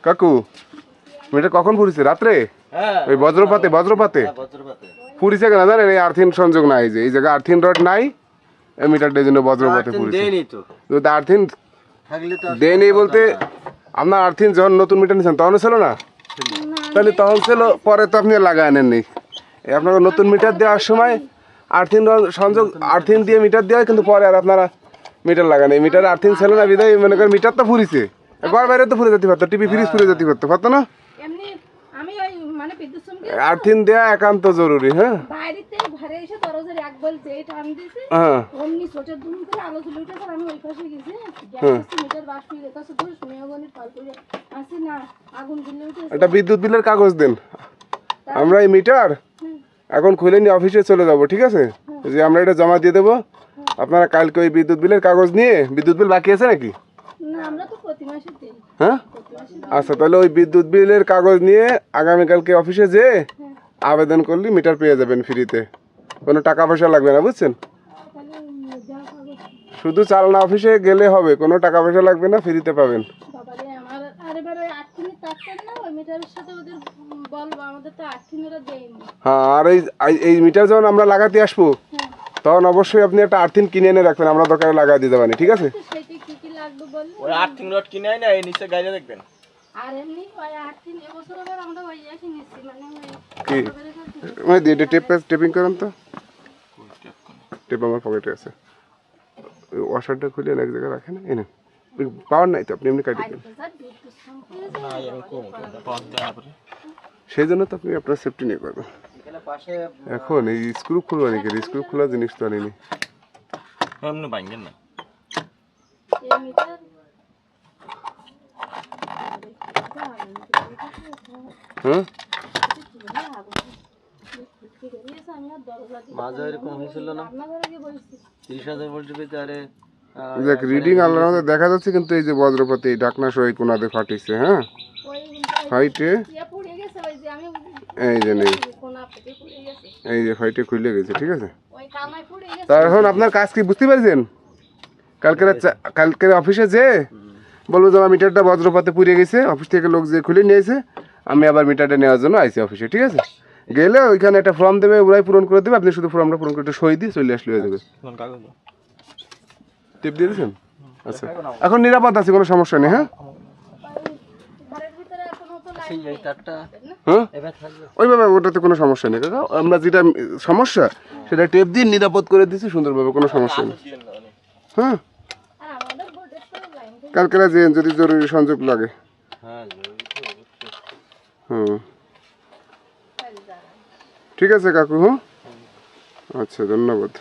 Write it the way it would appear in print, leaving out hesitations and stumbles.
কাকু মিটার কখন ফুরিছে? রাত্রে? ওই বজ্রপাতে ফুরিছে কেন জানেন? এই আর্থিন সংযোগ নাই, যে এই জায়গায় আর্থিন রড নাই, এই মিটারটার জন্য বজ্রপাতে ফুরিছে। তো আর্থিন দেয়নি বলতে আপনার আর্থিন যখন নতুন মিটার নিয়েছেন তখন ছিল না? তাহলে তখন ছিল, পরে তো আপনি লাগায় আনেননি। আপনাকে নতুন মিটার দেওয়ার সময় আর্থিন সংযোগ, আর্থিন দিয়ে মিটার দেওয়া হয়, কিন্তু পরে আর আপনারা মিটার লাগান। এই মিটার আর্থিন ছিল না বিদায় মনে করেন মিটার তো ফুরিছে, ঘর বাইরে তো ফুরে যেতে পারতো, টিভি ফ্রিজ ফুরে যেতে পারতো না। আর্থিন দেওয়া একান্ত জরুরি। হ্যাঁ একটা বিদ্যুৎ বিলের কাগজ দেন, আমরা এই মিটার এখন খুলে নিয়ে অফিসে চলে যাব, ঠিক আছে? যে আমরা এটা জমা দিয়ে দেবো, আপনারা কালকে ওই বিদ্যুৎ বিলের কাগজ নিয়ে, বিদ্যুৎ বিল বাকি আছে নাকি? হ্যাঁ আচ্ছা, তাহলে ওই বিদ্যুৎ বিলের কাগজ নিয়ে আগামীকালকে অফিসে যেয়ে আবেদন করলে মিটার পেয়ে যাবেন ফ্রিতে, কোনো টাকা পয়সা লাগবে না, বুঝছেন? শুধু চালনা অফিসে গেলে হবে, কোনো টাকা পয়সা লাগবে না, ফ্রিতে পাবেন। হ্যাঁ, আর এই মিটার যখন আমরা লাগাতে আসবো তখন অবশ্যই আপনি একটা আর্থিন কিনে এনে রাখবেন, আমরা দোকানে লাগাই দিতে পারি, ঠিক আছে? আর্থিং রড কিনে আয় না, এই নিচে গাইলে দেখবেন। আর এমনি ওই আর্থিং এবছর আবার আমরা ওই একই নিচ্ছি, মানে ওই কি ওই টেপিং করেন তো, টেপ আমার পকেটে আছে, ওয়াশারটা খুলে এক জায়গায় রাখেন, এনে পাওয়ার নাই তো, আপনি এমনি কাটি দেন। সেই জন্য তো আপনি আপনার সেফটি নিয়ে করবেন। এখন এই স্ক্রু খুলবা নাকি? স্ক্রু খোলা জিনিস তো আনিনি। হ্যাঁ মাঝে এরকম হয়েছিল না, 30,000 ভোল্টের ভিতরে দেখ রিডিং আল্লাহর মধ্যে দেখা যাচ্ছে, কিন্তু এই যে বজ্রপাতে এই ঢাকনা সহ এই কোনাতে ফাটিছে। হ্যাঁ ফাইটে এই যে নেই, এই যে ফাইটে খুলে গেছে, ঠিক আছে? তা এখন আপনার কাজ কি বুঝতে পারছেন? কালকে অফিসে যে বলবো যে আমার মিটারটা বজ্রপাতে পুড়ে গেছে, অফিস থেকে লোক যে খুলে নিয়েছে, আমি আবার মিটারটা নেওয়ার জন্য আইছি অফিসে, ঠিক আছে? গেলে ওইখানে একটা ফর্ম দেবে, ওরাই পূরণ করে দেবে, আপনি শুধু ফর্মটা পূরণ করে সই দিয়ে চলে আসলে হয়ে যাবে। টিপ দিয়ে দিয়েছেন? আচ্ছা, এখন নিরাপদ আছে, কোনো সমস্যা নেই। হ্যাঁ ওইভাবে ওটাতে কোনো সমস্যা নেই কাকা, আমরা যেটা সমস্যা সেটা টেপ দিয়ে নিরাপদ করে দিচ্ছি সুন্দরভাবে, কোনো সমস্যা নেই। হ্যাঁ কালকে যে যদি জরুরি সংযোগ লাগে। হুম ঠিক আছে কাকু। হ্যাঁ আচ্ছা, ধন্যবাদ।